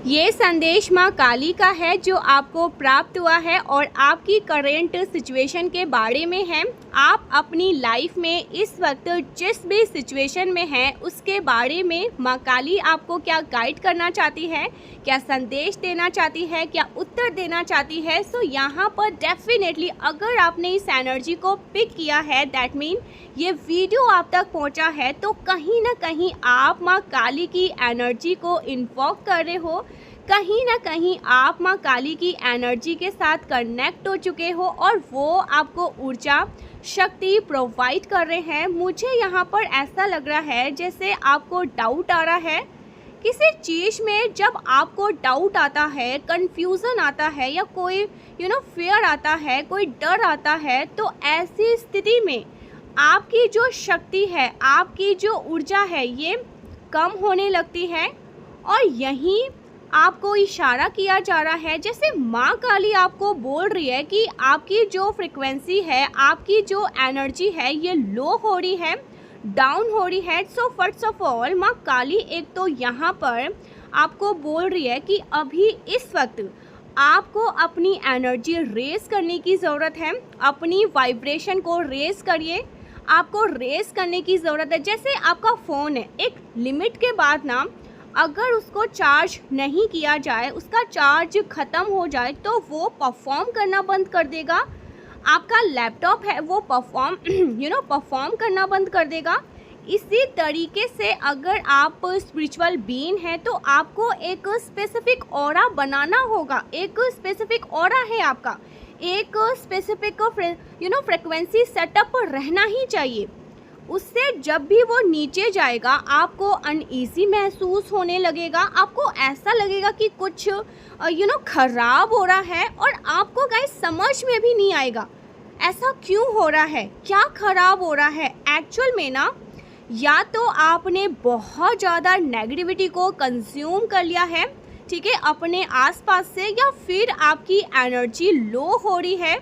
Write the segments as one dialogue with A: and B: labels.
A: ये संदेश माँ काली का है जो आपको प्राप्त हुआ है और आपकी करेंट सिचुएशन के बारे में है। आप अपनी लाइफ में इस वक्त जिस भी सिचुएशन में हैं उसके बारे में माँ काली आपको क्या गाइड करना चाहती है, क्या संदेश देना चाहती है, क्या उत्तर देना चाहती है। सो यहाँ पर डेफिनेटली अगर आपने इस एनर्जी को पिक किया है, दैट मीन ये वीडियो आप तक पहुँचा है, तो कहीं ना कहीं आप माँ काली की एनर्जी को इन्वॉक कर रहे हो, कहीं ना कहीं आप माँ काली की एनर्जी के साथ कनेक्ट हो चुके हो और वो आपको ऊर्जा शक्ति प्रोवाइड कर रहे हैं। मुझे यहाँ पर ऐसा लग रहा है जैसे आपको डाउट आ रहा है किसी चीज़ में। जब आपको डाउट आता है, कंफ्यूजन आता है या कोई फियर आता है, कोई डर आता है, तो ऐसी स्थिति में आपकी जो शक्ति है, आपकी जो ऊर्जा है, ये कम होने लगती है। और यहीं आपको इशारा किया जा रहा है, जैसे माँ काली आपको बोल रही है कि आपकी जो फ्रिक्वेंसी है, आपकी जो एनर्जी है, ये लो हो रही है, डाउन हो रही है। सो फर्स्ट ऑफ ऑल माँ काली एक तो यहाँ पर आपको बोल रही है कि अभी इस वक्त आपको अपनी एनर्जी रेस करने की ज़रूरत है, अपनी वाइब्रेशन को रेस करिए, आपको रेस करने की ज़रूरत है। जैसे आपका फ़ोन है, एक लिमिट के बाद ना अगर उसको चार्ज नहीं किया जाए, उसका चार्ज ख़त्म हो जाए, तो वो परफॉर्म करना बंद कर देगा। आपका लैपटॉप है वो परफॉर्म करना बंद कर देगा। इसी तरीके से अगर आप स्पिरिचुअल बीइंग हैं तो आपको एक स्पेसिफिक ऑरा बनाना होगा। एक स्पेसिफिक ऑरा है आपका, एक स्पेसिफिक फ्रिक्वेंसी सेटअप पर रहना ही चाहिए। उससे जब भी वो नीचे जाएगा आपको अनईजी महसूस होने लगेगा, आपको ऐसा लगेगा कि कुछ खराब हो रहा है और आपको गाइस समझ में भी नहीं आएगा ऐसा क्यों हो रहा है, क्या खराब हो रहा है। एक्चुअल में ना या तो आपने बहुत ज़्यादा नेगेटिविटी को कंज्यूम कर लिया है, ठीक है, अपने आसपास से, या फिर आपकी एनर्जी लो हो रही है,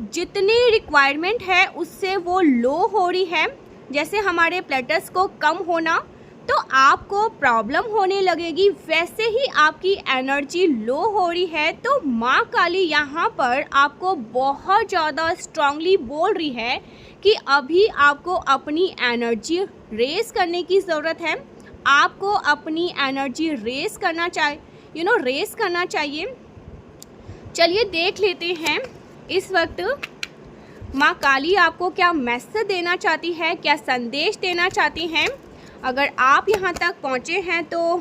A: जितनी रिक्वायरमेंट है उससे वो लो हो रही है। जैसे हमारे प्लेटर्स को कम होना तो आपको प्रॉब्लम होने लगेगी, वैसे ही आपकी एनर्जी लो हो रही है। तो माँ काली यहाँ पर आपको बहुत ज़्यादा स्ट्रांगली बोल रही है कि अभी आपको अपनी एनर्जी रेस करने की ज़रूरत है, आपको अपनी एनर्जी रेस करना चाहिए। चलिए देख लेते हैं इस वक्त माँ काली आपको क्या मैसेज देना चाहती है, क्या संदेश देना चाहती हैं। अगर आप यहाँ तक पहुँचे हैं तो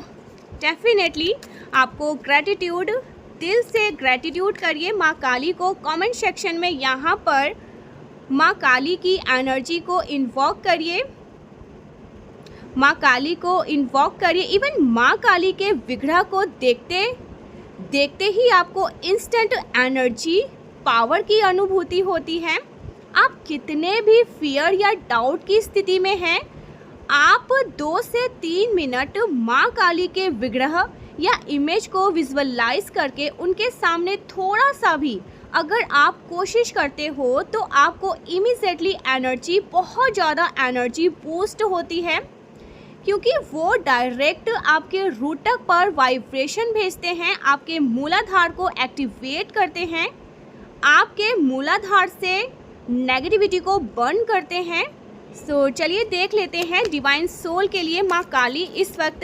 A: डेफिनेटली आपको ग्रैटिट्यूड, दिल से ग्रैटिट्यूड करिए माँ काली को। कमेंट सेक्शन में यहाँ पर माँ काली की एनर्जी को इन्वॉक करिए, माँ काली को इन्वॉक करिए। इवन माँ काली के विग्रह को देखते ही आपको इंस्टेंट एनर्जी पावर की अनुभूति होती है। आप कितने भी फियर या डाउट की स्थिति में हैं, आप 2 से 3 मिनट माँ काली के विग्रह या इमेज को विजुअलाइज करके उनके सामने थोड़ा सा भी अगर आप कोशिश करते हो तो आपको इमीडिएटली एनर्जी, बहुत ज़्यादा एनर्जी बूस्ट होती है, क्योंकि वो डायरेक्ट आपके रूटक पर वाइब्रेशन भेजते हैं, आपके मूलाधार को एक्टिवेट करते हैं, आपके मूलाधार से नेगेटिविटी को बर्न करते हैं। सो चलिए देख लेते हैं डिवाइन सोल के लिए माँ काली इस वक्त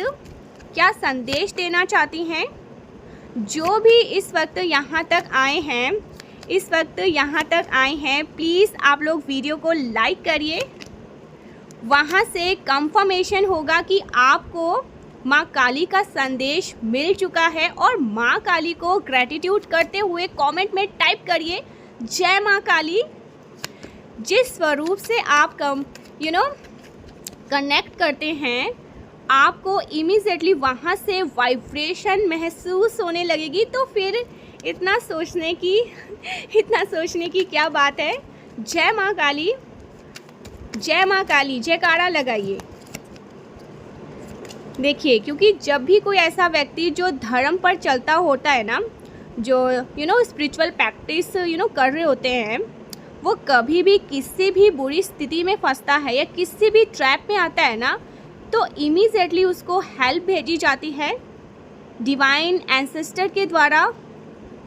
A: क्या संदेश देना चाहती हैं। जो भी इस वक्त यहाँ तक आए हैं, प्लीज़ आप लोग वीडियो को लाइक करिए। वहाँ से कंफर्मेशन होगा कि आपको माँ काली का संदेश मिल चुका है और माँ काली को ग्रैटिट्यूड करते हुए कमेंट में टाइप करिए जय माँ काली। जिस स्वरूप से आप कनेक्ट करते हैं आपको इमीडिएटली वहाँ से वाइब्रेशन महसूस होने लगेगी। तो फिर इतना सोचने की क्या बात है। जय माँ काली, जय माँ काली, जयकारा लगाइए। देखिए, क्योंकि जब भी कोई ऐसा व्यक्ति जो धर्म पर चलता होता है ना, जो स्पिरिचुअल प्रैक्टिस कर रहे होते हैं, वो कभी भी किसी भी बुरी स्थिति में फंसता है या किसी भी ट्रैप में आता है ना, तो इमीडिएटली उसको हेल्प भेजी जाती है। डिवाइन एंसेस्टर के द्वारा,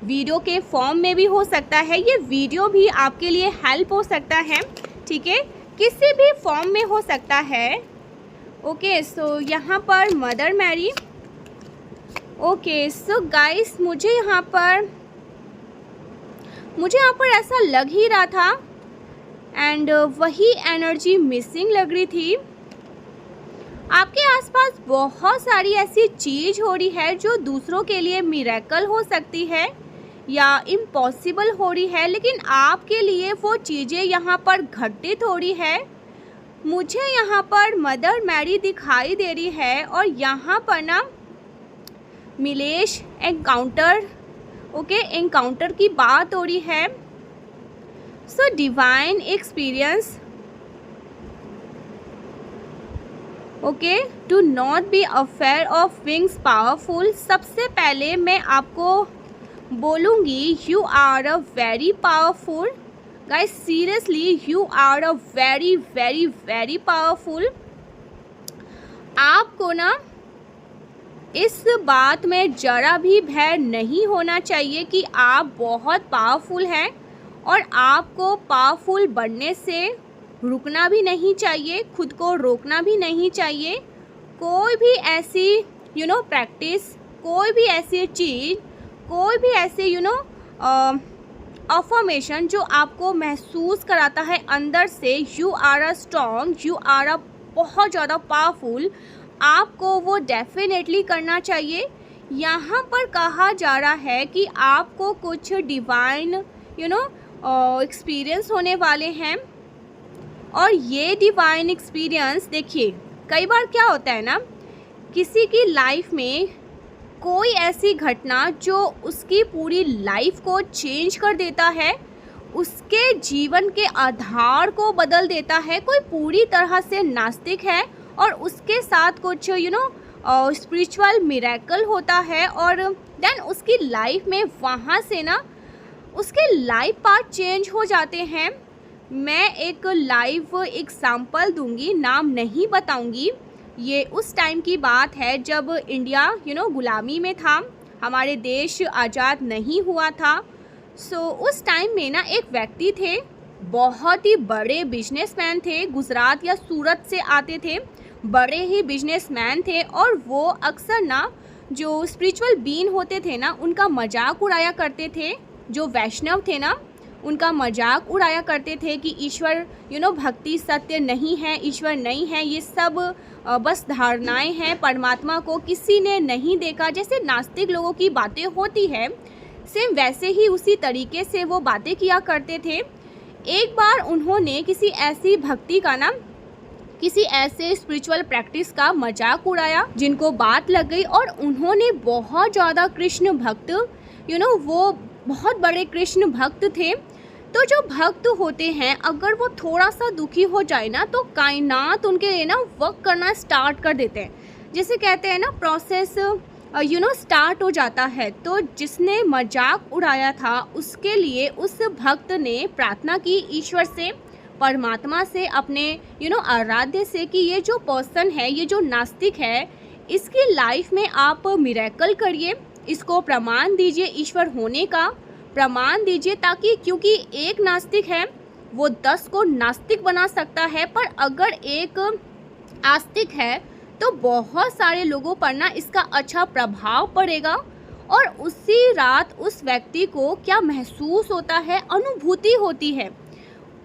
A: वीडियो के फॉर्म में भी हो सकता है, ये वीडियो भी आपके लिए हेल्प हो सकता है, ठीक है, किसी भी फॉर्म में हो सकता है। ओके, सो यहाँ पर mother Mary. Okay, so guys मुझे यहाँ पर ऐसा लग ही रहा था एंड वही एनर्जी मिसिंग लग रही थी। आपके आसपास बहुत सारी ऐसी चीज़ हो रही है जो दूसरों के लिए मिरेकल हो सकती है या इम्पॉसिबल हो रही है, लेकिन आपके लिए वो चीज़ें यहाँ पर घटित हो रही है। मुझे यहाँ पर मदर मैरी दिखाई दे रही है और यहाँ पर ना मिलेश एनकाउंटर, ओके, एनकाउंटर की बात हो रही है। So divine experience, okay, do not be afraid of wings powerful. सबसे पहले मैं आपको बोलूँगी you are a very powerful guys, seriously you are a very very very powerful. आपको ना इस बात में ज़रा भी भय नहीं होना चाहिए कि आप बहुत पावरफुल हैं और आपको पावरफुल बनने से रुकना भी नहीं चाहिए, खुद को रोकना भी नहीं चाहिए। कोई भी ऐसी प्रैक्टिस, कोई भी ऐसी चीज़, कोई भी ऐसे अफर्मेशन जो आपको महसूस कराता है अंदर से you are a strong, you are a बहुत ज़्यादा पावरफुल, आपको वो डेफिनेटली करना चाहिए। यहाँ पर कहा जा रहा है कि आपको कुछ डिवाइन एक्सपीरियंस होने वाले हैं और ये डिवाइन एक्सपीरियंस, देखिए कई बार क्या होता है ना, किसी की लाइफ में कोई ऐसी घटना जो उसकी पूरी लाइफ को चेंज कर देता है, उसके जीवन के आधार को बदल देता है। कोई पूरी तरह से नास्तिक है और उसके साथ कुछ स्पिरिचुअल मिरेकल होता है और देन उसकी लाइफ में वहाँ से ना उसके लाइफ पार्ट चेंज हो जाते हैं। मैं एक लाइव एग्जाम्पल दूंगी, नाम नहीं बताऊंगी। ये उस टाइम की बात है जब इंडिया गुलामी में था, हमारे देश आज़ाद नहीं हुआ था। सो उस टाइम में ना एक व्यक्ति थे, बहुत ही बड़े बिजनेसमैन थे, गुजरात या सूरत से आते थे, बड़े ही बिजनेसमैन थे और वो अक्सर ना जो स्पिरिचुअल बीइंग होते थे ना उनका मजाक उड़ाया करते थे। जो वैष्णव थे ना उनका मजाक उड़ाया करते थे कि ईश्वर भक्ति सत्य नहीं है, ईश्वर नहीं है, ये सब बस धारणाएं हैं, परमात्मा को किसी ने नहीं देखा। जैसे नास्तिक लोगों की बातें होती है, सेम वैसे ही उसी तरीके से वो बातें किया करते थे। एक बार उन्होंने किसी ऐसी भक्ति का ना, किसी ऐसे स्पिरिचुअल प्रैक्टिस का मजाक उड़ाया जिनको बात लग गई और उन्होंने बहुत ज़्यादा कृष्ण भक्त, वो बहुत बड़े कृष्ण भक्त थे। तो जो भक्त होते हैं अगर वो थोड़ा सा दुखी हो जाए ना तो कायनात उनके लिए ना वर्क करना स्टार्ट कर देते हैं। जैसे कहते हैं ना प्रोसेस स्टार्ट हो जाता है। तो जिसने मजाक उड़ाया था उसके लिए उस भक्त ने प्रार्थना की ईश्वर से, परमात्मा से, अपने आराध्य से कि ये जो पर्सन है, ये जो नास्तिक है, इसकी लाइफ में आप मिरेकल करिए, इसको प्रमाण दीजिए, ईश्वर होने का प्रमाण दीजिए, ताकि क्योंकि एक नास्तिक है वो 10 को नास्तिक बना सकता है, पर अगर एक आस्तिक है तो बहुत सारे लोगों पर ना इसका अच्छा प्रभाव पड़ेगा। और उसी रात उस व्यक्ति को क्या महसूस होता है, अनुभूति होती है।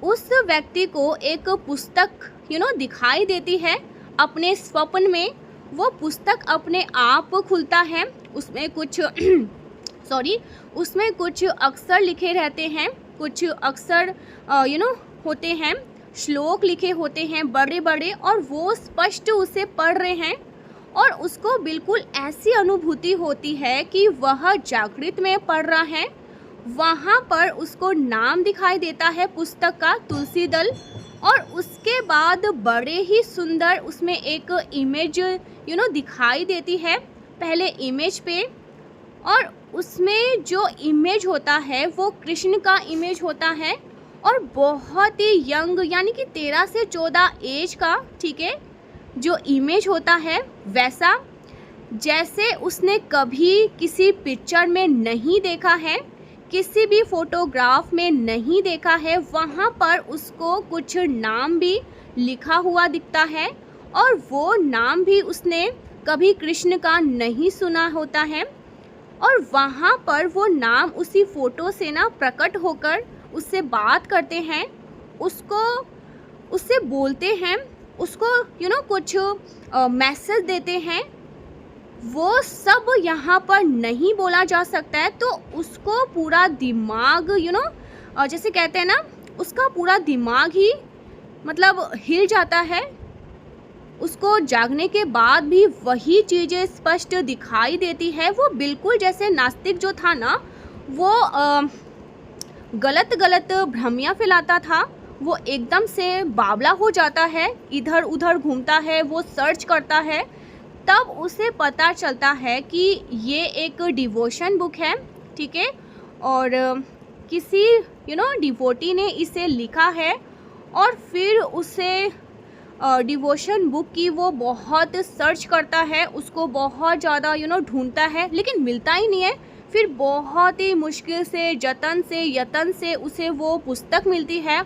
A: उस व्यक्ति को एक पुस्तक दिखाई देती है अपने स्वप्न में। वो पुस्तक अपने आप खुलता है, उसमें कुछ उसमें कुछ अक्षर लिखे रहते हैं, कुछ अक्षर होते हैं, श्लोक लिखे होते हैं बड़े बड़े, और वो स्पष्ट उसे पढ़ रहे हैं और उसको बिल्कुल ऐसी अनुभूति होती है कि वह जागृत में पढ़ रहा है। वहाँ पर उसको नाम दिखाई देता है पुस्तक का, तुलसी दल, और उसके बाद बड़े ही सुंदर उसमें एक इमेज दिखाई देती है पहले इमेज पे, और उसमें जो इमेज होता है वो कृष्ण का इमेज होता है और बहुत ही यंग यानी कि 13 से 14 एज का, ठीक है, जो इमेज होता है वैसा। जैसे उसने कभी किसी पिक्चर में नहीं देखा है, किसी भी फोटोग्राफ में नहीं देखा है। वहाँ पर उसको कुछ नाम भी लिखा हुआ दिखता है और वो नाम भी उसने कभी कृष्ण का नहीं सुना होता है। और वहाँ पर वो नाम उसी फ़ोटो से ना प्रकट होकर उससे बात करते हैं, उससे बोलते हैं, उसको कुछ मैसेज देते हैं। वो सब यहाँ पर नहीं बोला जा सकता है, तो उसको पूरा दिमाग जैसे कहते हैं ना, उसका पूरा दिमाग ही मतलब हिल जाता है। उसको जागने के बाद भी वही चीज़ें स्पष्ट दिखाई देती है। वो बिल्कुल जैसे नास्तिक जो था ना, वो गलत गलत भ्रमियाँ फैलाता था, वो एकदम से बावला हो जाता है, इधर उधर घूमता है, वो सर्च करता है। तब उसे पता चलता है कि ये एक डिवोशन बुक है, ठीक है, और किसी डिवोटी ने इसे लिखा है। और फिर उसे डिवोशन बुक की वो बहुत सर्च करता है, उसको बहुत ज़्यादा ढूंढता है, लेकिन मिलता ही नहीं है। फिर बहुत ही मुश्किल से यतन से उसे वो पुस्तक मिलती है।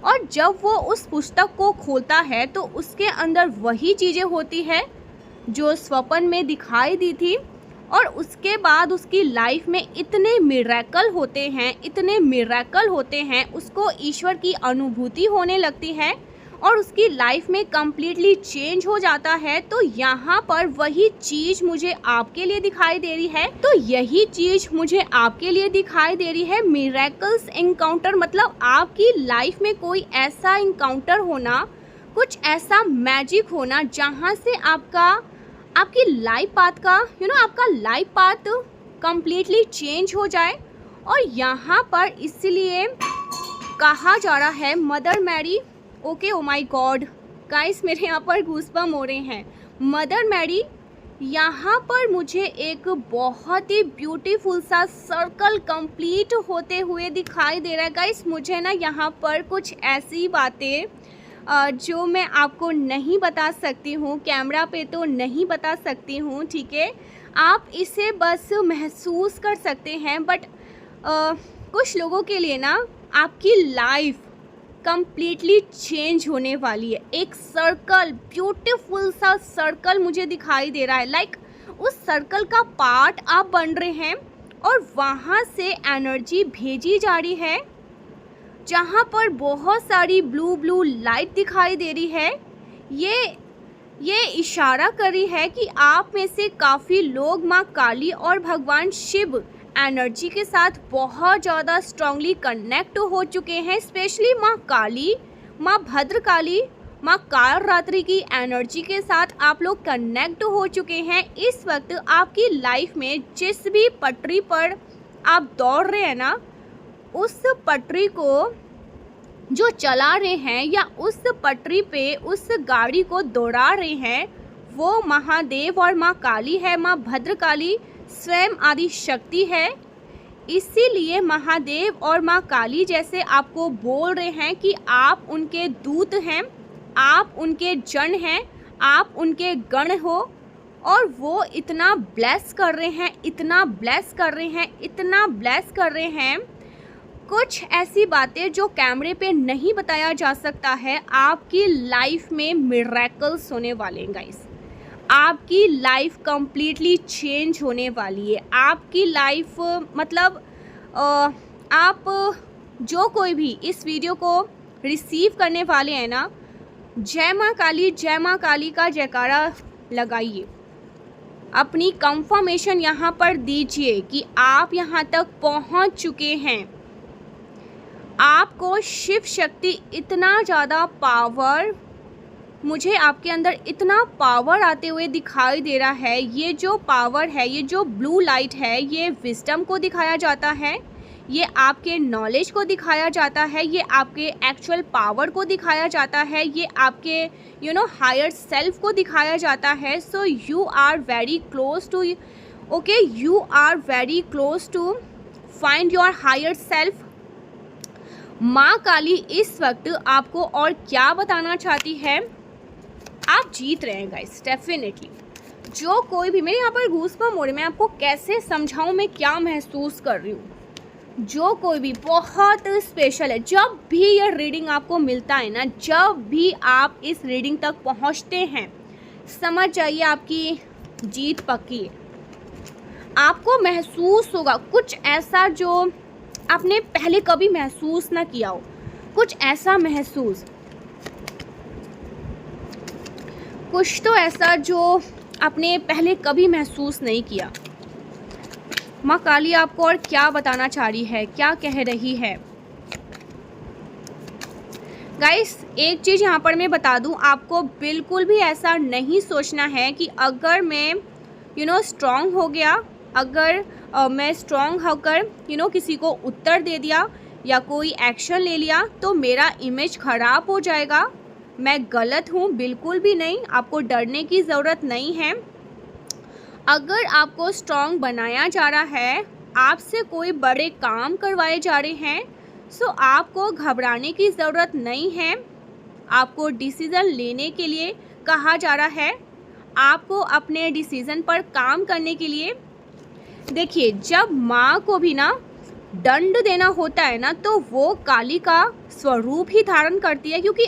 A: और जब वो उस पुस्तक को खोलता है तो उसके अंदर वही चीज़ें होती है जो स्वप्न में दिखाई दी थी। और उसके बाद उसकी लाइफ में इतने मिरेकल होते हैं, उसको ईश्वर की अनुभूति होने लगती है और उसकी लाइफ में कम्प्लीटली चेंज हो जाता है। तो यहाँ पर वही चीज़ मुझे आपके लिए दिखाई दे रही है, तो यही चीज़ मुझे आपके लिए दिखाई दे रही है। मिरेकल्स एनकाउंटर मतलब आपकी लाइफ में कोई ऐसा एनकाउंटर होना, कुछ ऐसा मैजिक होना जहाँ से आपकी लाइफ पाथ का आपका लाइफ पाथ कम्प्लीटली चेंज हो जाए। और यहाँ पर इसलिए कहा जा रहा है mother Mary, okay, oh my god guys, मेरे यहाँ पर गूज़बम्प हो रहे हैं। मदर मैरी, यहाँ पर मुझे एक बहुत ही ब्यूटीफुल सा सर्कल कंप्लीट होते हुए दिखाई दे रहा है। गाइस मुझे ना यहाँ पर कुछ ऐसी बातें जो मैं आपको नहीं बता सकती हूँ, कैमरा पे तो नहीं बता सकती हूँ, ठीक है, आप इसे बस महसूस कर सकते हैं। बट कुछ लोगों के लिए ना आपकी लाइफ कम्प्लीटली चेंज होने वाली है। एक सर्कल, ब्यूटीफुल सा सर्कल मुझे दिखाई दे रहा है, लाइक उस सर्कल का पार्ट आप बन रहे हैं और वहाँ से एनर्जी भेजी जा रही है जहाँ पर बहुत सारी ब्लू लाइट दिखाई दे रही है। ये इशारा कर रही है कि आप में से काफ़ी लोग माँ काली और भगवान शिव एनर्जी के साथ बहुत ज़्यादा स्ट्रांगली कनेक्ट हो चुके हैं। स्पेशली माँ काली, माँ भद्रकाली, माँ काल रात्रि की एनर्जी के साथ आप लोग कनेक्ट हो चुके हैं। इस वक्त आपकी लाइफ में जिस भी पटरी पर आप दौड़ रहे हैं ना, उस पटरी को जो चला रहे हैं या उस पटरी पे उस गाड़ी को दौड़ा रहे हैं, वो महादेव और माँ काली है। माँ भद्रकाली स्वयं आदि शक्ति है। इसीलिए महादेव और माँ काली जैसे आपको बोल रहे हैं कि आप उनके दूत हैं, आप उनके जन हैं, आप उनके गण हो। और वो इतना ब्लेस कर रहे हैं, इतना ब्लेस कर रहे हैं, इतना ब्लेस कर रहे हैं। कुछ ऐसी बातें जो कैमरे पे नहीं बताया जा सकता है। आपकी लाइफ में मिरेकल्स होने वाले हैं गाइस। आपकी लाइफ कम्प्लीटली चेंज होने वाली है। आपकी लाइफ मतलब आप जो कोई भी इस वीडियो को रिसीव करने वाले हैं ना, जय माँ काली का जयकारा लगाइए, अपनी कंफर्मेशन यहाँ पर दीजिए कि आप यहाँ तक पहुँच चुके हैं। आपको शिव शक्ति इतना ज़्यादा पावर, मुझे आपके अंदर इतना पावर आते हुए दिखाई दे रहा है। ये जो पावर है, ये जो ब्लू लाइट है, ये विजडम को दिखाया जाता है, ये आपके नॉलेज को दिखाया जाता है, ये आपके एक्चुअल पावर को दिखाया जाता है, ये आपके हायर सेल्फ को दिखाया जाता है। So you are very close to, okay, you are very close to find your higher self. माँ काली इस वक्त आपको और क्या बताना चाहती है? आप जीत रहे हैं गाइस, डेफिनेटली जो कोई भी, मेरे यहाँ पर गूज़बम्प हो रहे, मैं आपको कैसे समझाऊँ मैं क्या महसूस कर रही हूँ। जो कोई भी बहुत स्पेशल है, जब भी ये रीडिंग आपको मिलता है ना, जब भी आप इस रीडिंग तक पहुँचते हैं, समझ जाइए आपकी जीत पक्की है। आपको महसूस होगा कुछ ऐसा जो आपने पहले कभी महसूस ना किया हो, कुछ ऐसा महसूस, कुछ तो ऐसा जो आपने पहले कभी महसूस नहीं किया। माँ काली आपको और क्या बताना चाह रही है, क्या कह रही है। गाइस एक चीज़ यहाँ पर मैं बता दूँ, आपको बिल्कुल भी ऐसा नहीं सोचना है कि अगर मैं स्ट्रॉन्ग हो गया, अगर मैं स्ट्रॉन्ग होकर किसी को उत्तर दे दिया या कोई एक्शन ले लिया तो मेरा इमेज ख़राब हो जाएगा, मैं गलत हूँ। बिल्कुल भी नहीं, आपको डरने की ज़रूरत नहीं है। अगर आपको स्ट्रॉन्ग बनाया जा रहा है, आपसे कोई बड़े काम करवाए जा रहे हैं, सो आपको घबराने की ज़रूरत नहीं है। आपको डिसीज़न लेने के लिए कहा जा रहा है, आपको अपने डिसीज़न पर काम करने के लिए। देखिए जब माँ को भी ना दंड देना होता है ना, तो वो काली का स्वरूप ही धारण करती है, क्योंकि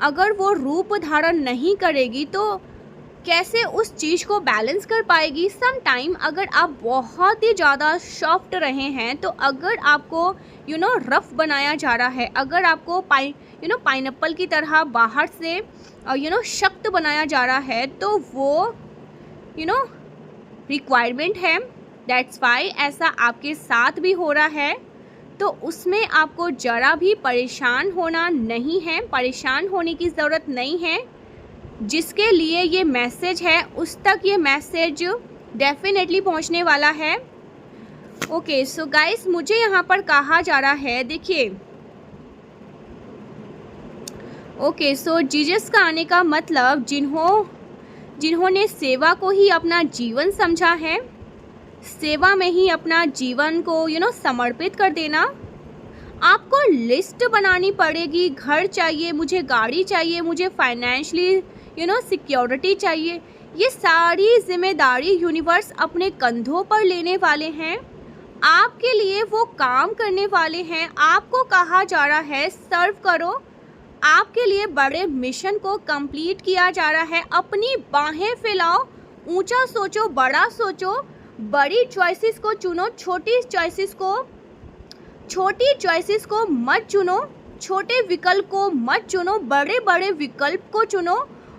A: अगर वो रूप धारण नहीं करेगी तो कैसे उस चीज़ को बैलेंस कर पाएगी। सम टाइम अगर आप बहुत ही ज़्यादा सॉफ्ट रहे हैं, तो अगर आपको रफ़ बनाया जा रहा है, अगर आपको पाइनएप्पल की तरह बाहर से सख्त बनाया जा रहा है, तो वो रिक्वायरमेंट है। दैट्स वाई ऐसा आपके साथ भी हो रहा है। तो उसमें आपको ज़रा भी परेशान होना नहीं है, परेशान होने की ज़रूरत नहीं है। जिसके लिए ये मैसेज है उस तक ये मैसेज डेफिनेटली पहुंचने वाला है। ओके सो गाइस मुझे यहाँ पर कहा जा रहा है, देखिए ओके सो जीसस का आने का मतलब जिन्होंने सेवा को ही अपना जीवन समझा है, सेवा में ही अपना जीवन को समर्पित कर देना। आपको लिस्ट बनानी पड़ेगी, घर चाहिए मुझे, गाड़ी चाहिए मुझे, फाइनेंशियली सिक्योरिटी चाहिए। ये सारी जिम्मेदारी यूनिवर्स अपने कंधों पर लेने वाले हैं, आपके लिए वो काम करने वाले हैं। आपको कहा जा रहा है सर्व करो, आपके लिए बड़े मिशन को कंप्लीट किया जा रहा है। अपनी बाहें फैलाओ, ऊंचा सोचो, बड़ा सोचो, बड़ी चॉइसेस को चुनो, छोटी चॉइसेस को मत चुनो, छोटे विकल्प को मत चुनो, बड़े बड़े विकल्प को चुनो।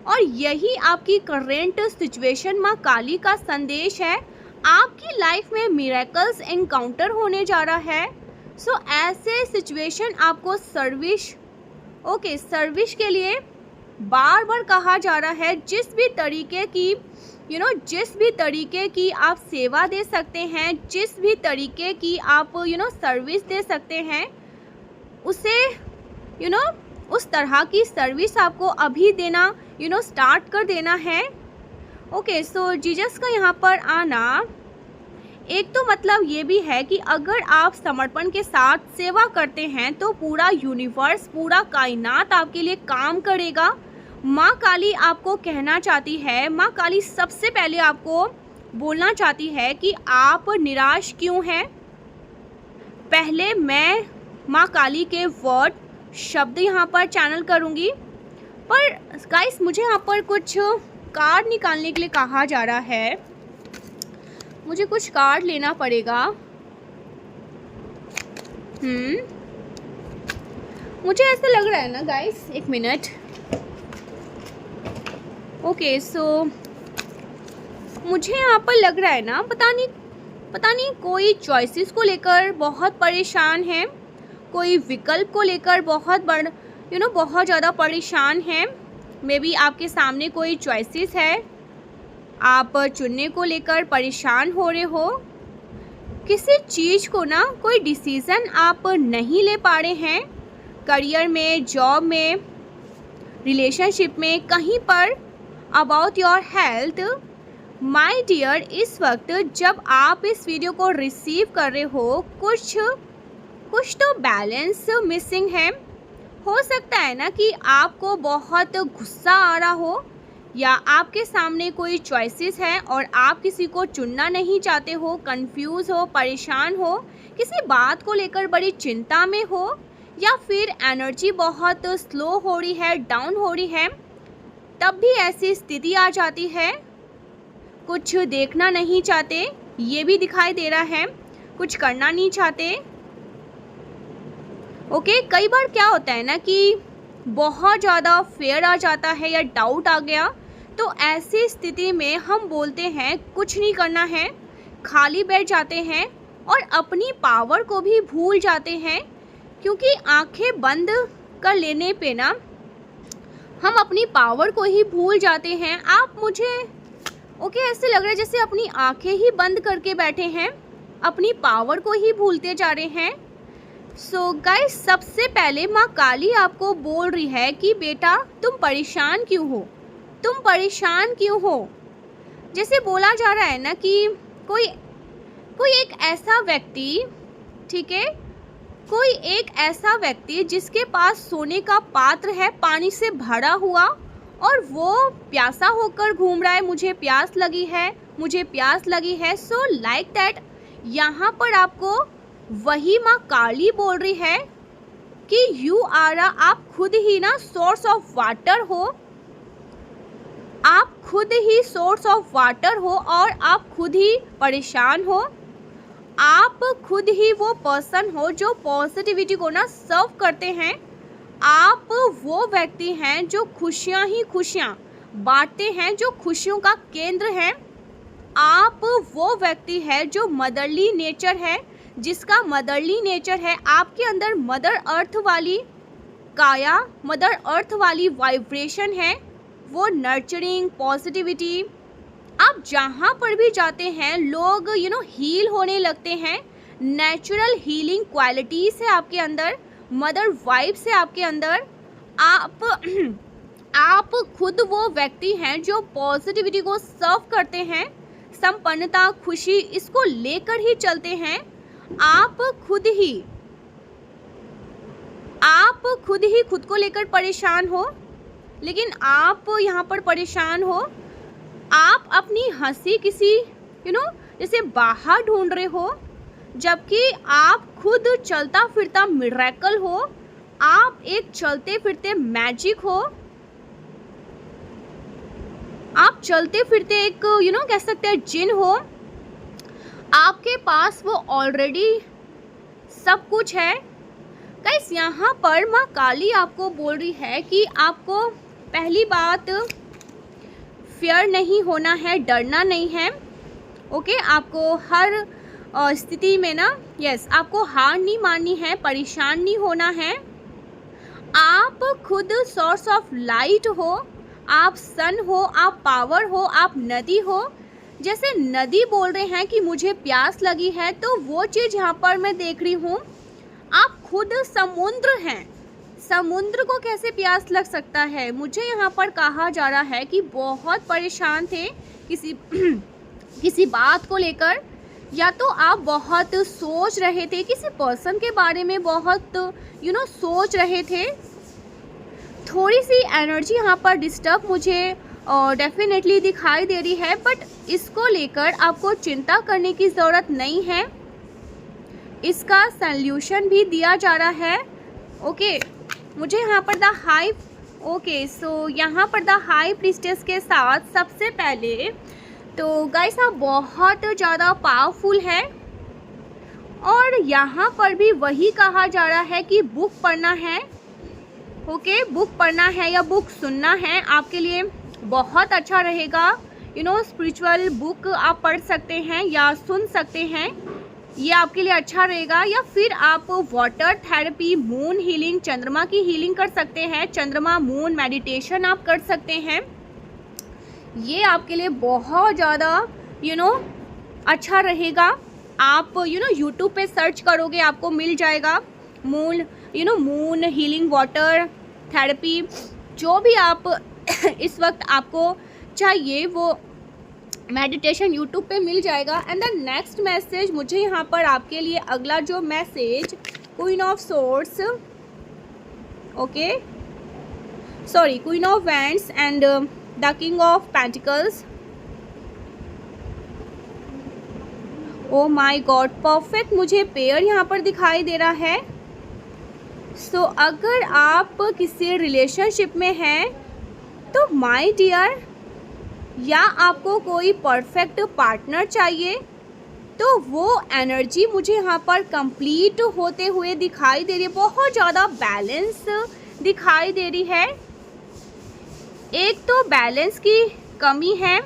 A: और यही आपकी करेंट सिचुएशन माँ काली का संदेश है। आपकी लाइफ में मिरेकल्स एनकाउंटर होने जा रहा है। सो ऐसे सिचुएशन आपको सर्विस के लिए बार बार कहा जा रहा है। जिस भी तरीके की आप सेवा दे सकते हैं, जिस भी तरीके की आप सर्विस दे सकते हैं, उसे उस तरह की सर्विस आपको अभी देना स्टार्ट कर देना है। ओके सो जीसस का यहाँ पर आना एक तो मतलब ये भी है कि अगर आप समर्पण के साथ सेवा करते हैं तो पूरा यूनिवर्स, पूरा कायनात आपके लिए काम करेगा। माँ काली आपको कहना चाहती है, माँ काली सबसे पहले आपको बोलना चाहती है कि आप निराश क्यों हैं। पहले मैं माँ काली के वर्ड शब्द यहाँ पर चैनल करूँगी, पर गाइस मुझे यहाँ पर कुछ कार्ड निकालने के लिए कहा जा रहा है। मुझे कुछ कार्ड लेना पड़ेगा। मुझे ऐसा लग रहा है ना गाइस, एक मिनट। ओके सो मुझे यहाँ पर लग रहा है ना, पता नहीं कोई चॉइसेस को लेकर बहुत परेशान है, कोई विकल्प को लेकर बहुत ज़्यादा परेशान है। मे बी आपके सामने कोई चॉइसेस है, आप चुनने को लेकर परेशान हो रहे हो। किसी चीज़ को ना कोई डिसीज़न आप नहीं ले पा रहे हैं, करियर में, जॉब में, रिलेशनशिप में, कहीं पर। About your health my dear, इस वक्त जब आप इस वीडियो को रिसीव कर रहे हो, कुछ तो बैलेंस मिसिंग है। हो सकता है ना कि आपको बहुत गुस्सा आ रहा हो या आपके सामने कोई चॉइसेस है और आप किसी को चुनना नहीं चाहते हो, कंफ्यूज हो, परेशान हो, किसी बात को लेकर बड़ी चिंता में हो, या फिर एनर्जी बहुत स्लो हो रही है, डाउन हो रही है, तब भी ऐसी स्थिति आ जाती है। कुछ देखना नहीं चाहते, ये भी दिखाई दे रहा है, कुछ करना नहीं चाहते। ओके, कई बार क्या होता है ना कि बहुत ज़्यादा फेयर आ जाता है या डाउट आ गया, तो ऐसी स्थिति में हम बोलते हैं कुछ नहीं करना है, खाली बैठ जाते हैं और अपनी पावर को भी भूल जाते हैं, क्योंकि आंखें बंद कर लेने पे ना हम अपनी पावर को ही भूल जाते हैं। आप मुझे ऐसे लग रहा है जैसे अपनी आंखें ही बंद करके बैठे हैं, अपनी पावर को ही भूलते जा रहे हैं। सो गाइस, सबसे पहले माँ काली आपको बोल रही है कि बेटा तुम परेशान क्यों हो, तुम परेशान क्यों हो। जैसे बोला जा रहा है ना कि कोई एक ऐसा व्यक्ति, ठीक है, कोई एक ऐसा व्यक्ति जिसके पास सोने का पात्र है, पानी से भरा हुआ, और वो प्यासा होकर घूम रहा है, मुझे प्यास लगी है, मुझे प्यास लगी है। सो लाइक दैट, यहाँ पर आपको वही माँ काली बोल रही है कि यू आर आप खुद ही ना सोर्स ऑफ वाटर हो, आप खुद ही सोर्स ऑफ वाटर हो, और आप खुद ही परेशान हो। आप खुद ही वो पर्सन हो जो पॉजिटिविटी को ना सर्व करते हैं। आप वो व्यक्ति हैं जो खुशियाँ ही खुशियाँ बांटते हैं, जो खुशियों का केंद्र है। आप वो व्यक्ति है जो मदरली नेचर है, जिसका मदरली नेचर है, आपके अंदर मदर अर्थ वाली काया, मदर अर्थ वाली वाइब्रेशन है, वो नर्चरिंग पॉजिटिविटी। आप जहाँ पर भी जाते हैं लोग हील होने लगते हैं। नेचुरल हीलिंग क्वालिटीज़ है आपके अंदर, मदर वाइब्स है आपके अंदर। आप खुद वो व्यक्ति हैं जो पॉजिटिविटी को सर्व करते हैं, संपन्नता, खुशी, इसको लेकर ही चलते हैं। आप खुद ही खुद को लेकर परेशान हो, लेकिन आप यहाँ पर परेशान हो। आप अपनी हंसी किसी जैसे बाहर ढूंढ रहे हो, जबकि आप खुद चलता फिरता मिरेकल हो। आप एक चलते फिरते मैजिक हो। आप चलते फिरते एक कह सकते हैं जिन हो। आपके पास वो ऑलरेडी सब कुछ है। गाइस, यहाँ पर माँ काली आपको बोल रही है कि आपको पहली बात फियर नहीं होना है, डरना नहीं है। ओके, आपको हर स्थिति में ना आपको हार नहीं माननी है, परेशान नहीं होना है। आप खुद सोर्स ऑफ लाइट हो, आप सन हो, आप पावर हो, आप नदी हो। जैसे नदी बोल रहे हैं कि मुझे प्यास लगी है, तो वो चीज़ यहाँ पर मैं देख रही हूँ। आप खुद समुद्र हैं। समुद्र को कैसे प्यास लग सकता है? मुझे यहाँ पर कहा जा रहा है कि बहुत परेशान थे किसी बात को लेकर, या तो आप बहुत सोच रहे थे किसी पर्सन के बारे में, बहुत सोच रहे थे। थोड़ी सी एनर्जी यहाँ पर डिस्टर्ब मुझे डेफिनेटली दिखाई दे रही है, बट इसको लेकर आपको चिंता करने की ज़रूरत नहीं है। इसका सल्यूशन भी दिया जा रहा है। ओके, मुझे यहाँ पर द हाई सो यहाँ पर द हाई प्रीस्टेस के साथ सबसे पहले तो गाइस आप बहुत ज़्यादा पावरफुल है, और यहाँ पर भी वही कहा जा रहा है कि बुक पढ़ना है। ओके, बुक पढ़ना है या बुक सुनना है, आपके लिए बहुत अच्छा रहेगा। स्पिरिचुअल बुक आप पढ़ सकते हैं या सुन सकते हैं, ये आपके लिए अच्छा रहेगा। या फिर आप वाटर थेरेपी, मून हीलिंग, चंद्रमा की हीलिंग कर सकते हैं। चंद्रमा मून मेडिटेशन आप कर सकते हैं, ये आपके लिए बहुत ज़्यादा अच्छा रहेगा। आप यूट्यूब पे सर्च करोगे आपको मिल जाएगा। मून हीलिंग, वाटर थेरेपी, जो भी आप इस वक्त आपको चाहिए वो मेडिटेशन यूट्यूब पे मिल जाएगा। एंड द नेक्स्ट मैसेज मुझे यहाँ पर आपके लिए अगला जो message, queen of swords, okay sorry, queen of wands and the king of pentacles, O my God, perfect मुझे पेयर यहाँ पर दिखाई दे रहा है। सो अगर आप किसी रिलेशनशिप में हैं तो माय डियर, या आपको कोई परफेक्ट पार्टनर चाहिए, तो वो एनर्जी मुझे यहाँ पर कंप्लीट होते हुए दिखाई दे रही है। बहुत ज़्यादा बैलेंस दिखाई दे रही है। एक तो बैलेंस की कमी है,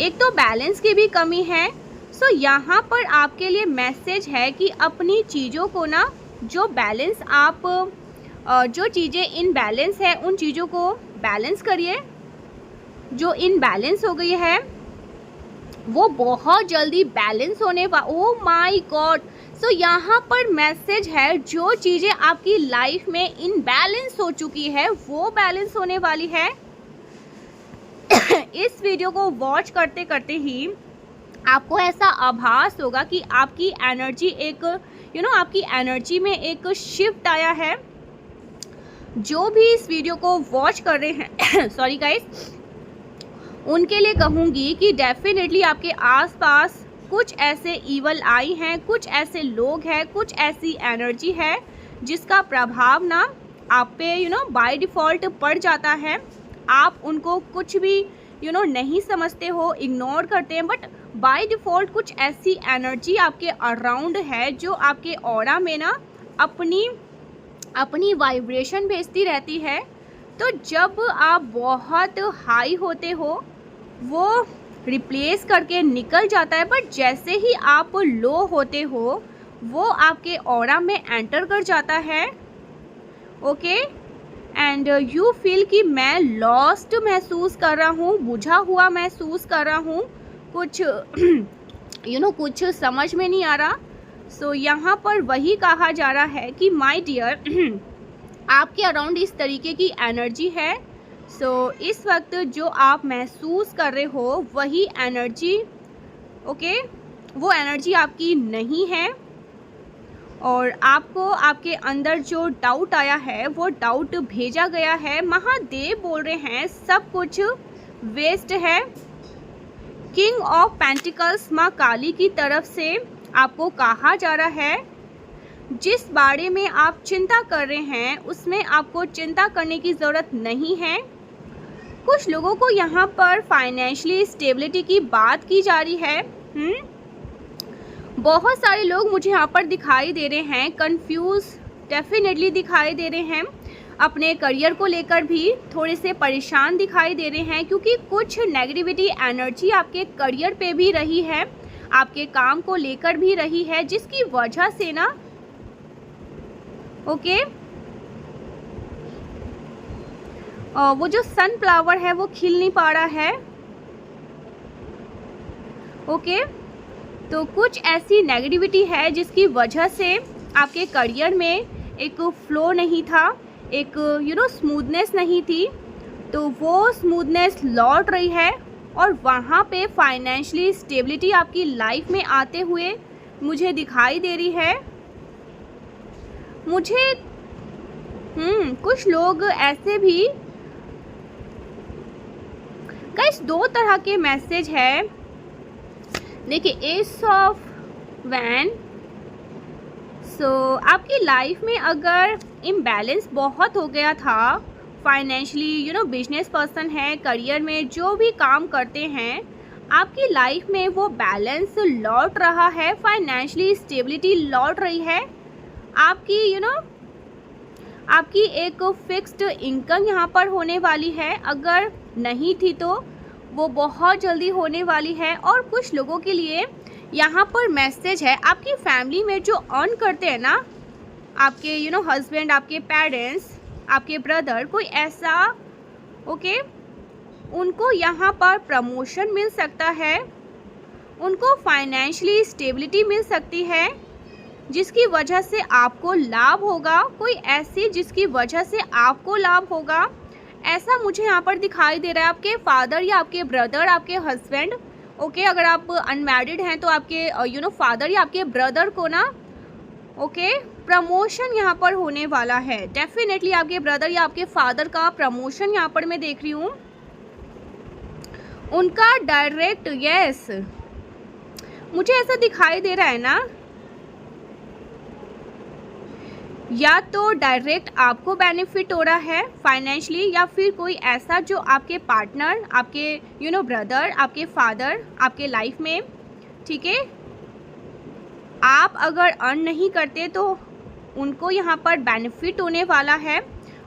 A: एक तो बैलेंस की भी कमी है। सो यहाँ पर आपके लिए मैसेज है कि अपनी चीज़ों को ना, जो बैलेंस आप जो चीज़ें इनबैलेंस है उन चीज़ों को बैलेंस करिए। जो इनबैलेंस हो गई है वो बहुत जल्दी बैलेंस होने ओ माय गॉड। सो यहाँ पर मैसेज है, जो चीज़ें आपकी लाइफ में इनबैलेंस हो चुकी है वो बैलेंस होने वाली है। इस वीडियो को वॉच करते करते ही आपको ऐसा आभास होगा कि आपकी एनर्जी एक आपकी एनर्जी में एक शिफ्ट आया है। जो भी इस वीडियो को वॉच कर रहे हैं सॉरी गाइस, उनके लिए कहूँगी कि डेफिनेटली आपके आसपास कुछ ऐसे ईवल आई हैं, कुछ ऐसे लोग हैं, कुछ ऐसी एनर्जी है जिसका प्रभाव ना आप पे बाय डिफ़ॉल्ट पड़ जाता है। आप उनको कुछ भी नहीं समझते हो, इग्नोर करते हैं, बट बाय डिफ़ॉल्ट कुछ ऐसी एनर्जी आपके अराउंड है जो आपके ऑरा में ना अपनी वाइब्रेशन भेजती रहती है। तो जब आप बहुत हाई होते हो वो रिप्लेस करके निकल जाता है, बट जैसे ही आप लो होते हो वो आपके ऑरा में एंटर कर जाता है। ओके, एंड यू फील कि मैं लॉस्ट महसूस कर रहा हूँ, बुझा हुआ महसूस कर रहा हूँ, कुछ कुछ समझ में नहीं आ रहा। सो यहाँ पर वही कहा जा रहा है कि माय डियर, आपके अराउंड इस तरीके की एनर्जी है। सो इस वक्त जो आप महसूस कर रहे हो वही एनर्जी, ओके, वो एनर्जी आपकी नहीं है। और आपको आपके अंदर जो डाउट आया है वो डाउट भेजा गया है। महादेव बोल रहे हैं सब कुछ वेस्ट है। किंग ऑफ पेंटिकल्स माँ काली की तरफ से आपको कहा जा रहा है, जिस बारे में आप चिंता कर रहे हैं उसमें आपको चिंता करने की ज़रूरत नहीं है। कुछ लोगों को यहाँ पर फाइनेंशियली स्टेबिलिटी की बात की जा रही है। बहुत सारे लोग मुझे यहाँ पर दिखाई दे रहे हैं कंफ्यूज, डेफिनेटली दिखाई दे रहे हैं। अपने करियर को लेकर भी थोड़े से परेशान दिखाई दे रहे हैं, क्योंकि कुछ नेगेटिविटी एनर्जी आपके करियर पे भी रही है, आपके काम को लेकर भी रही है, जिसकी वजह से ना ओके वो जो सनफ्लावर है वो खिल नहीं पा रहा है। ओके, तो कुछ ऐसी नेगेटिविटी है जिसकी वजह से आपके करियर में एक फ्लो नहीं था, एक स्मूथनेस नहीं थी। तो वो स्मूथनेस लौट रही है और वहाँ पे फाइनेंशियली स्टेबिलिटी आपकी लाइफ में आते हुए मुझे दिखाई दे रही है। मुझे कुछ लोग ऐसे भी, गाइस, दो तरह के मैसेज है। देखिए, एस ऑफ वैन। सो आपकी लाइफ में अगर इम्बैलेंस बहुत हो गया था फाइनेंशियली, बिजनेस पर्सन है, करियर में जो भी काम करते हैं, आपकी लाइफ में वो बैलेंस लौट रहा है, फाइनेंशियली स्टेबिलिटी लौट रही है। आपकी आपकी एक फिक्स्ड इनकम यहाँ पर होने वाली है, अगर नहीं थी तो वो बहुत जल्दी होने वाली है। और कुछ लोगों के लिए यहाँ पर मैसेज है, आपकी फैमिली में जो अर्न करते हैं ना, आपके हस्बैंड, आपके पेरेंट्स, आपके ब्रदर, कोई ऐसा ओके, उनको यहाँ पर प्रमोशन मिल सकता है, उनको फाइनेंशियली स्टेबिलिटी मिल सकती है, जिसकी वजह से आपको लाभ होगा। कोई ऐसी जिसकी वजह से आपको लाभ होगा, ऐसा मुझे यहाँ पर दिखाई दे रहा है। आपके फादर या आपके ब्रदर, आपके हस्बैंड, ओके, अगर आप अनमैरिड हैं तो आपके फादर या आपके ब्रदर को ना ओके प्रमोशन यहाँ पर होने वाला है। डेफिनेटली आपके ब्रदर या आपके फादर का प्रमोशन यहाँ पर मैं देख रही हूँ। उनका डायरेक्ट यस मुझे ऐसा दिखाई दे रहा है ना, या तो डायरेक्ट आपको बेनिफिट हो रहा है फाइनेंशियली, या फिर कोई ऐसा जो आपके पार्टनर, आपके ब्रदर, आपके फादर आपके लाइफ में, ठीक है, आप अगर अर्न नहीं करते तो उनको यहाँ पर बेनिफिट होने वाला है।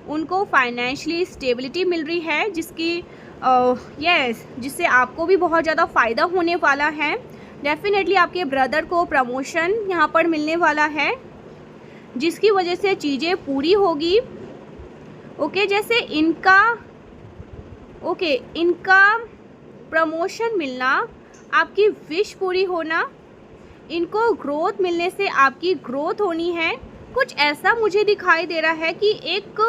A: उनको फाइनेंशियली स्टेबिलिटी मिल रही है जिसकी जिससे आपको भी बहुत ज़्यादा फ़ायदा होने वाला है। डेफिनेटली आपके ब्रदर को प्रमोशन यहाँ पर मिलने वाला है जिसकी वजह से चीज़ें पूरी होगी। ओके, जैसे इनका प्रमोशन मिलना, आपकी विश पूरी होना, इनको ग्रोथ मिलने से आपकी ग्रोथ होनी है। कुछ ऐसा मुझे दिखाई दे रहा है कि एक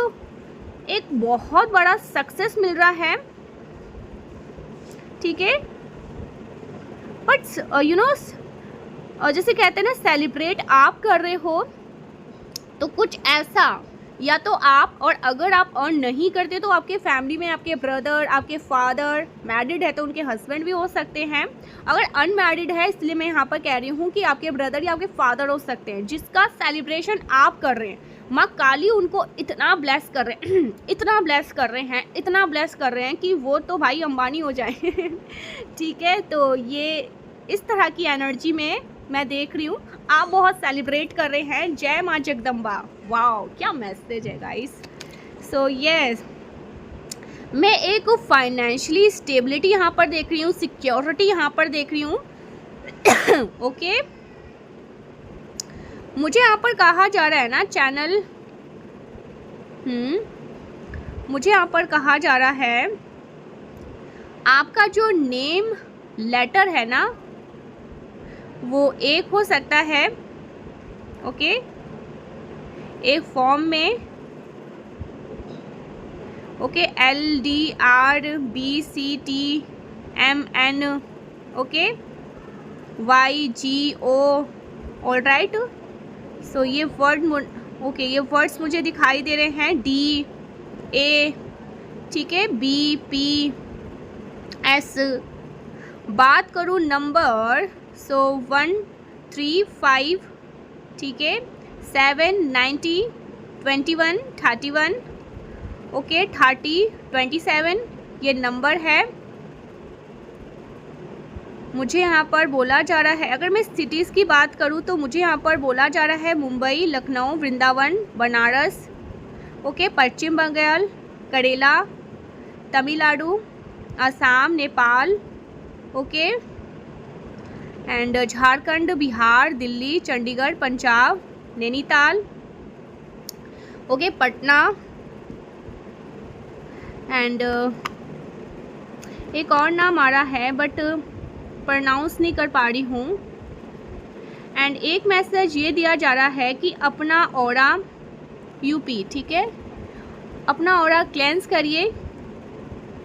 A: बहुत बड़ा सक्सेस मिल रहा है, ठीक है। बट जैसे कहते हैं ना, सेलिब्रेट आप कर रहे हो तो कुछ ऐसा, या तो आप, और अगर आप अर्न नहीं करते तो आपके फैमिली में आपके ब्रदर, आपके फादर मैरिड है तो उनके हस्बैंड भी हो सकते हैं। अगर अनमैरिड है, इसलिए मैं यहाँ पर कह रही हूँ कि आपके ब्रदर या आपके फादर हो सकते हैं जिसका सेलिब्रेशन आप कर रहे हैं। माँ काली उनको इतना ब्लेस कर रहे हैं इतना ब्लेस कर रहे हैं कि वो तो भाई अंबानी हो जाए ठीक है, तो ये इस तरह की एनर्जी में मैं देख रही हूँ। आप बहुत सेलिब्रेट कर रहे हैं। जय माँ जगदम्बा। वाओ, क्या मैसेज है गाइस। सो यस, मैं एक फाइनेंशियली स्टेबिलिटी यहाँ पर देख रही हूँ, सिक्योरिटी यहाँ पर देख रही हूँ ओके, मुझे यहाँ पर कहा जा रहा है ना चैनल, मुझे यहाँ पर कहा जा रहा है आपका जो नेम लेटर है ना वो एक हो सकता है, ओके, एक फॉर्म में, okay, LDRBCTMN, okay, YGO, all right. So ये ओके, ये वर्ड्स मुझे दिखाई दे रहे हैं, DA, ठीक है, BPS। बात करूँ नंबर, सो 135, ठीक है, 790, 21, 31, ओके, 30, 27 ये नंबर है। मुझे यहाँ पर बोला जा रहा है, अगर मैं सिटीज़ की बात करूँ तो मुझे यहाँ पर बोला जा रहा है Mumbai, Lucknow, Vrindavan, Banaras, okay, Paschim Bengal, Kerala, Tamil Nadu, Assam, Nepal, okay, and Jharkhand, Bihar, Delhi, Chandigarh, Punjab, Nainital, okay, Patna, and एक और नाम आ रहा है बट प्रोनाउंस नहीं कर पा रही हूँ। एंड एक मैसेज ये दिया जा रहा है कि अपना ऑरा यूपी, ठीक है, अपना ऑरा क्लेंस करिए।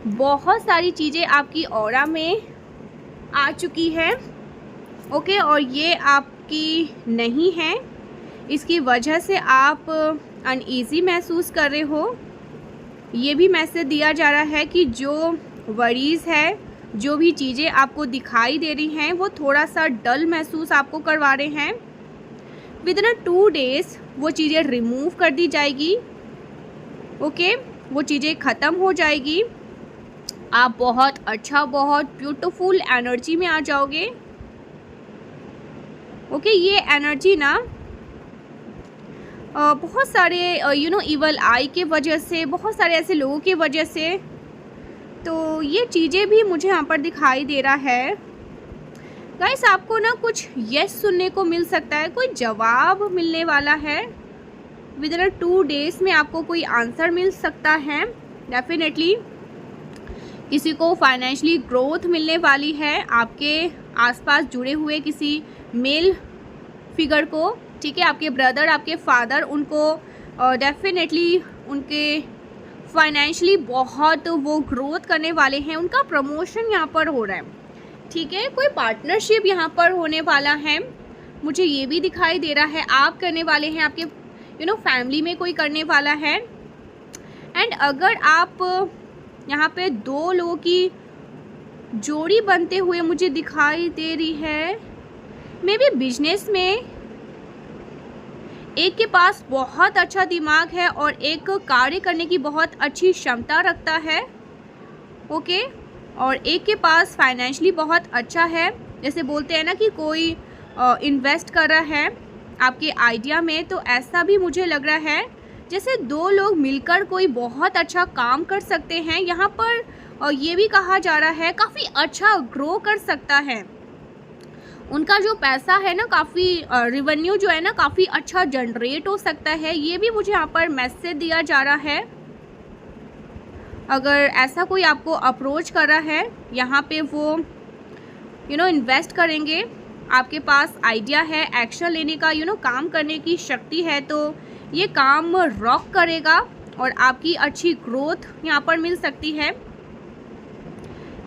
A: बहुत सारी चीज़ें आपकी ऑरा में आ चुकी है, ओके, और ये आपकी नहीं है, इसकी वजह से आप अनईज़ी महसूस कर रहे हो। ये भी मैसेज दिया जा रहा है कि जो वरीज़ है, जो भी चीज़ें आपको दिखाई दे रही हैं वो थोड़ा सा डल महसूस आपको करवा रहे हैं। विदिन 2 डेज़ वो चीज़ें रिमूव कर दी जाएगी, ओके, वो चीज़ें ख़त्म हो जाएगी। आप बहुत अच्छा, बहुत ब्यूटीफुल एनर्जी में आ जाओगे, ओके। ये एनर्जी ना बहुत सारे इवल आई के वजह से, बहुत सारे ऐसे लोगों की वजह से, तो ये चीज़ें भी मुझे यहाँ पर दिखाई दे रहा है। गाइस, आपको ना कुछ यस सुनने को मिल सकता है, कोई जवाब मिलने वाला है। विदिन 2 डेज़ में आपको कोई आंसर मिल सकता है। डेफिनेटली किसी को फाइनेंशियली ग्रोथ मिलने वाली है, आपके आसपास जुड़े हुए किसी मेल फिगर को, ठीक है, आपके ब्रदर, आपके फादर, उनको डेफिनेटली उनके फाइनेंशियली बहुत वो ग्रोथ करने वाले हैं, उनका प्रमोशन यहाँ पर हो रहा है, ठीक है। कोई पार्टनरशिप यहाँ पर होने वाला है। मुझे ये भी दिखाई दे रहा है आप करने वाले हैं, आपके फैमिली में कोई करने वाला है। एंड अगर आप यहाँ पे 2 लोगों की जोड़ी बनते हुए मुझे दिखाई दे रही है, मे बी बिजनेस में एक के पास बहुत अच्छा दिमाग है और एक कार्य करने की बहुत अच्छी क्षमता रखता है, ओके। और एक के पास फाइनेंशियली बहुत अच्छा है, जैसे बोलते हैं ना कि कोई इन्वेस्ट कर रहा है आपके आइडिया में, तो ऐसा भी मुझे लग रहा है जैसे 2 लोग मिलकर कोई बहुत अच्छा काम कर सकते हैं। यहाँ पर ये भी कहा जा रहा है काफ़ी अच्छा ग्रो कर सकता है, उनका जो पैसा है ना, काफ़ी रिवेन्यू जो है ना काफ़ी अच्छा जनरेट हो सकता है। ये भी मुझे यहाँ पर मैसेज दिया जा रहा है। अगर ऐसा कोई आपको अप्रोच कर रहा है, यहाँ पे वो इन्वेस्ट करेंगे, आपके पास आइडिया है एक्शन लेने का, काम करने की शक्ति है, तो ये काम रॉक करेगा और आपकी अच्छी ग्रोथ यहाँ पर मिल सकती है।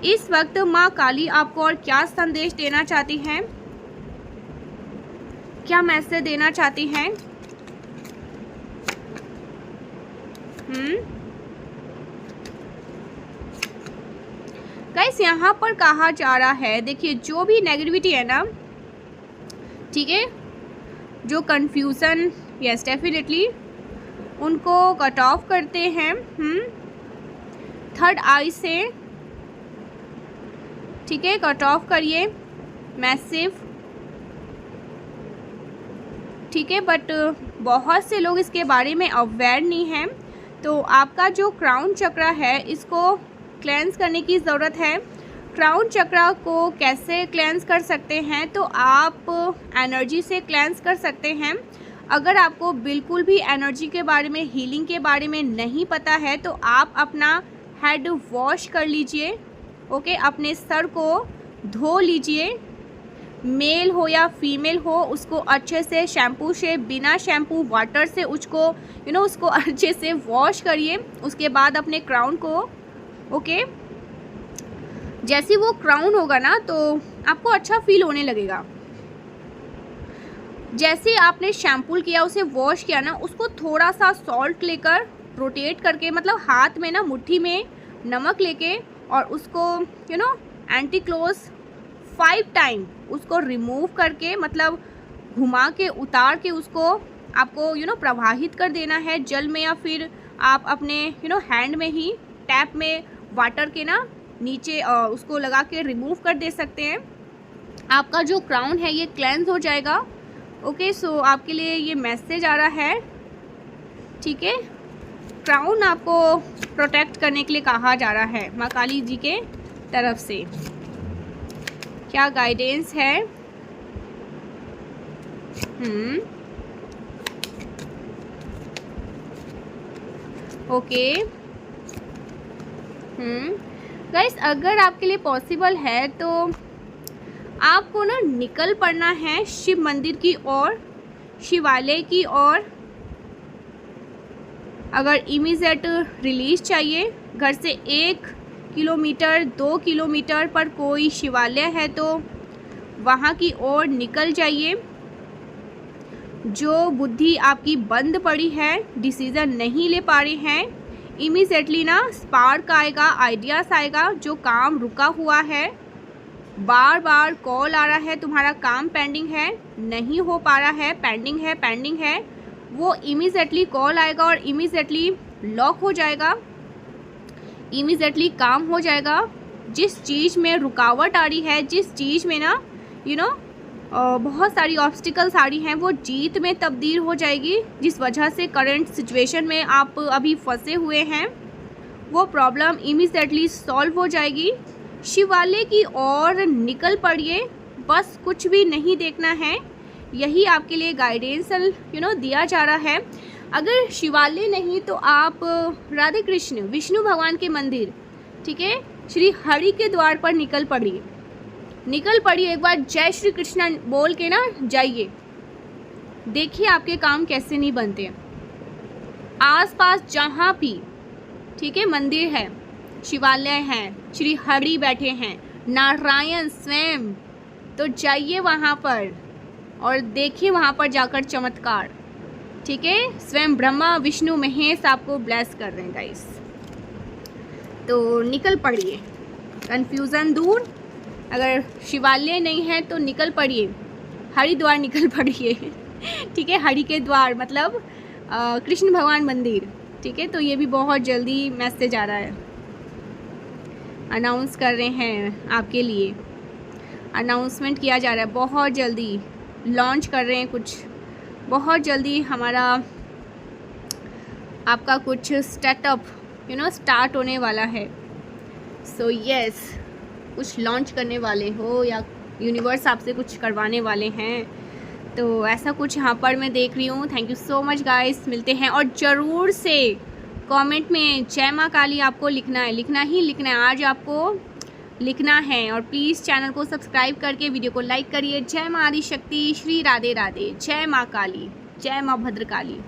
A: इस वक्त माँ काली आपको और क्या संदेश देना चाहती हैं, क्या मैसेज देना चाहती हैं? गाइस यहाँ पर कहा जा रहा है, देखिए जो भी नेगेटिविटी है ना, ठीक है, जो कंफ्यूजन, यस डेफिनेटली उनको कट ऑफ करते हैं थर्ड आई से, ठीक है, कट ऑफ करिए मैसिव, ठीक है। बट बहुत से लोग इसके बारे में अवेयर नहीं हैं, तो आपका जो क्राउन चक्र है इसको क्लेंस करने की ज़रूरत है। क्राउन चक्र को कैसे क्लेंस कर सकते हैं, तो आप एनर्जी से क्लेंस कर सकते हैं। अगर आपको बिल्कुल भी एनर्जी के बारे में, हीलिंग के बारे में नहीं पता है, तो आप अपना हेड वॉश कर लीजिए, ओके। अपने सर को धो लीजिए, मेल हो या फीमेल हो, उसको अच्छे से शैम्पू से, बिना शैम्पू वाटर से उसको उसको अच्छे से वॉश करिए। उसके बाद अपने क्राउन को, ओके, जैसे वो क्राउन होगा ना तो आपको अच्छा फील होने लगेगा। जैसे आपने शैम्पू किया, उसे वॉश किया ना, उसको थोड़ा सा सॉल्ट लेकर रोटेट करके, मतलब हाथ में ना मुट्ठी में नमक लेके, और उसको एंटी क्लोज 5 टाइम उसको रिमूव करके, मतलब घुमा के उतार के उसको आपको प्रवाहित कर देना है जल में, या फिर आप अपने हैंड में ही टैप में वाटर के ना नीचे उसको लगा के रिमूव कर दे सकते हैं। आपका जो क्राउन है ये क्लेंस हो जाएगा, ओके। सो आपके लिए ये मैसेज आ रहा है, ठीक है। क्राउन आपको प्रोटेक्ट करने के लिए कहा जा रहा है माँ काली जी के तरफ से। क्या गाइडेंस है? ओके। गाइस, अगर आपके लिए पॉसिबल है तो आपको ना निकल पड़ना है शिव मंदिर की ओर, शिवालय की ओर। अगर इमीडिएट रिलीज चाहिए, घर से 1 किलोमीटर 2 किलोमीटर पर कोई शिवालय है तो वहाँ की ओर निकल जाइए। जो बुद्धि आपकी बंद पड़ी है, डिसीज़न नहीं ले पा रही हैं, इमीडिएटली ना स्पार्क आएगा, आइडियाज़ आएगा। जो काम रुका हुआ है, बार बार कॉल आ रहा है, तुम्हारा काम पेंडिंग है, नहीं हो पा रहा है, पेंडिंग है, वो इमीडिएटली कॉल आएगा और इमीडिएटली लॉक हो जाएगा, इमीडिएटली काम हो जाएगा। जिस चीज़ में रुकावट आ रही है, जिस चीज़ में ना बहुत सारी ऑब्स्टिकल्स आ रही हैं, वो जीत में तब्दील हो जाएगी। जिस वजह से करंट सिचुएशन में आप अभी फंसे हुए हैं, वो प्रॉब्लम इमीडिएटली सॉल्व हो जाएगी। शिवालय की ओर निकल पड़िए, बस कुछ भी नहीं देखना है। यही आपके लिए गाइडेंस दिया जा रहा है। अगर शिवालय नहीं तो आप राधे कृष्ण, विष्णु भगवान के मंदिर, ठीक है, श्री हरि के द्वार पर निकल पड़िए। एक बार जय श्री कृष्ण बोल के ना जाइए। देखिए आपके काम कैसे नहीं बनते। आसपास जहाँ भी, ठीक है, मंदिर है, शिवालय है, श्री हरि बैठे हैं, नारायण स्वयं, तो जाइए वहाँ पर, और देखिए वहाँ पर जाकर चमत्कार। ठीक है, स्वयं ब्रह्मा विष्णु महेश आपको ब्लेस कर रहे हैं गाइस। तो निकल पड़िए, कन्फ्यूज़न दूर। अगर शिवालय नहीं है तो निकल पड़िए, हरिद्वार निकल पड़िए। ठीक है, हरि के द्वार मतलब कृष्ण भगवान मंदिर। ठीक है, तो ये भी बहुत जल्दी मैसेज आ रहा है, अनाउंस कर रहे हैं आपके लिए, अनाउंसमेंट किया जा रहा है, बहुत जल्दी लॉन्च कर रहे हैं कुछ, बहुत जल्दी हमारा आपका कुछ स्टार्टअप स्टार्ट होने वाला है। सो यस, कुछ लॉन्च करने वाले हो या यूनिवर्स आपसे कुछ करवाने वाले हैं, तो ऐसा कुछ यहाँ पर मैं देख रही हूँ। Thank you so much guys, मिलते हैं। और ज़रूर से कमेंट में जय माँ काली आपको लिखना है, लिखना ही लिखना है, आज आपको लिखना है। और प्लीज़ चैनल को सब्सक्राइब करके वीडियो को लाइक करिए। जय माँ आदि शक्ति, श्री राधे राधे, जय माँ काली, जय माँ भद्रकाली।